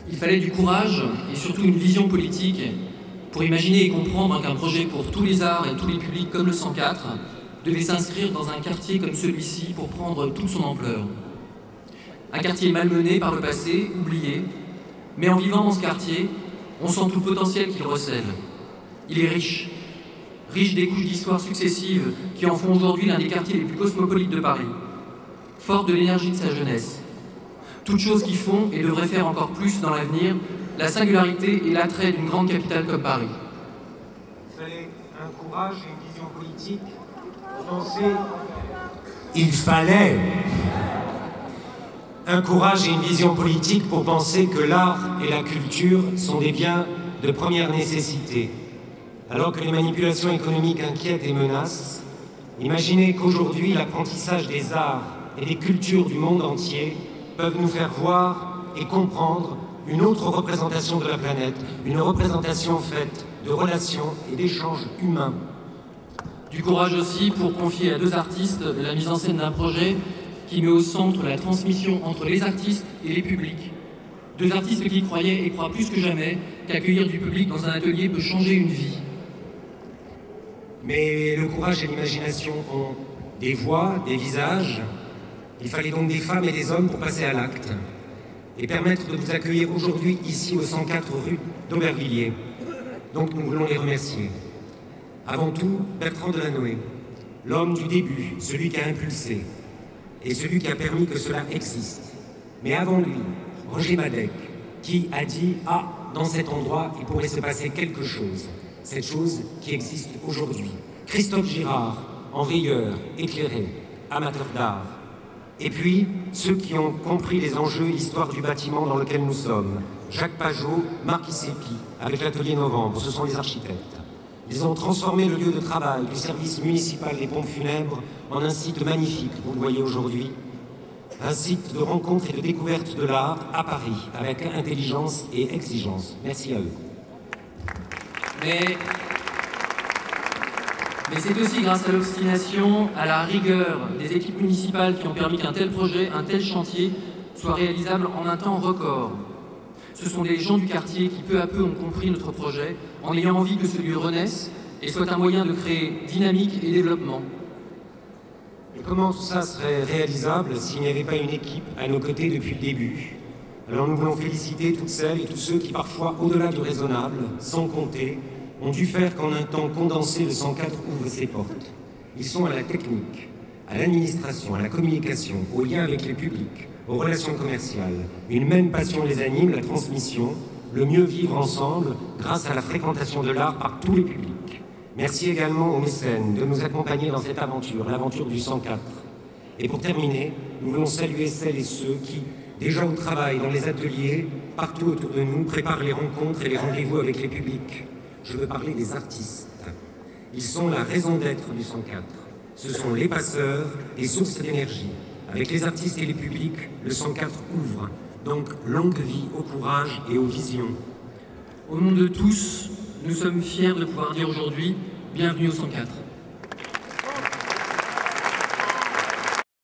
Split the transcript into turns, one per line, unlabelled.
Il fallait du courage et surtout une vision politique pour imaginer et comprendre qu'un projet pour tous les arts et tous les publics comme le 104 devait s'inscrire dans un quartier comme celui-ci pour prendre toute son ampleur. Un quartier malmené par le passé, oublié, mais en vivant dans ce quartier, on sent tout le potentiel qu'il recèle. Il est riche, riche des couches d'histoire successives qui en font aujourd'hui l'un des quartiers les plus cosmopolites de Paris, fort de l'énergie de sa jeunesse. Toutes choses qui font et devraient faire encore plus dans l'avenir la singularité et l'attrait d'une grande capitale comme Paris.
Il fallait un courage et une vision politique pour penser... Il fallait un courage et une vision politique pour penser que l'art et la culture sont des biens de première nécessité. Alors que les manipulations économiques inquiètent et menacent, imaginez qu'aujourd'hui l'apprentissage des arts et des cultures du monde entier peuvent nous faire voir et comprendre une autre représentation de la planète, une représentation faite de relations et d'échanges humains.
Du courage aussi pour confier à deux artistes la mise en scène d'un projet qui met au centre la transmission entre les artistes et les publics. Deux artistes qui croyaient et croient plus que jamais qu'accueillir du public dans un atelier peut changer une vie.
Mais le courage et l'imagination ont des voix, des visages. Il fallait donc des femmes et des hommes pour passer à l'acte et permettre de vous accueillir aujourd'hui ici au 104 rue d'Aubervilliers. Donc nous voulons les remercier. Avant tout, Bertrand Delanoë, l'homme du début, celui qui a impulsé et celui qui a permis que cela existe. Mais avant lui, Roger Madec, qui a dit « Ah, dans cet endroit, il pourrait se passer quelque chose ». Cette chose qui existe aujourd'hui. Christophe Girard, enveilleur, éclairé, amateur d'art. Et puis, ceux qui ont compris les enjeux et l'histoire du bâtiment dans lequel nous sommes. Jacques Pajot, Marc Issépi, avec l'atelier Novembre, ce sont les architectes. Ils ont transformé le lieu de travail du service municipal des pompes funèbres en un site magnifique, vous le voyez aujourd'hui. Un site de rencontre et de découverte de l'art à Paris, avec intelligence et exigence. Merci à eux.
Mais c'est aussi grâce à l'obstination, à la rigueur des équipes municipales qui ont permis qu'un tel projet, un tel chantier soit réalisable en un temps record. Ce sont des gens du quartier qui peu à peu ont compris notre projet en ayant envie que ce lieu renaisse et soit un moyen de créer dynamique et développement.
Et comment tout ça serait réalisable s'il n'y avait pas une équipe à nos côtés depuis le début? Alors nous voulons féliciter toutes celles et tous ceux qui, parfois au-delà du raisonnable, sans compter, ont dû faire qu'en un temps condensé, le 104 ouvre ses portes. Ils sont à la technique, à l'administration, à la communication, au lien avec les publics, aux relations commerciales. Une même passion les anime, la transmission, le mieux vivre ensemble grâce à la fréquentation de l'art par tous les publics. Merci également aux mécènes de nous accompagner dans cette aventure, l'aventure du 104. Et pour terminer, nous voulons saluer celles et ceux qui, déjà au travail, dans les ateliers, partout autour de nous, préparent les rencontres et les rendez-vous avec les publics. Je veux parler des artistes. Ils sont la raison d'être du 104. Ce sont les passeurs et sources d'énergie. Avec les artistes et les publics, le 104 ouvre. Donc, longue vie au courage et aux visions.
Au nom de tous, nous sommes fiers de pouvoir dire aujourd'hui « Bienvenue au 104 ».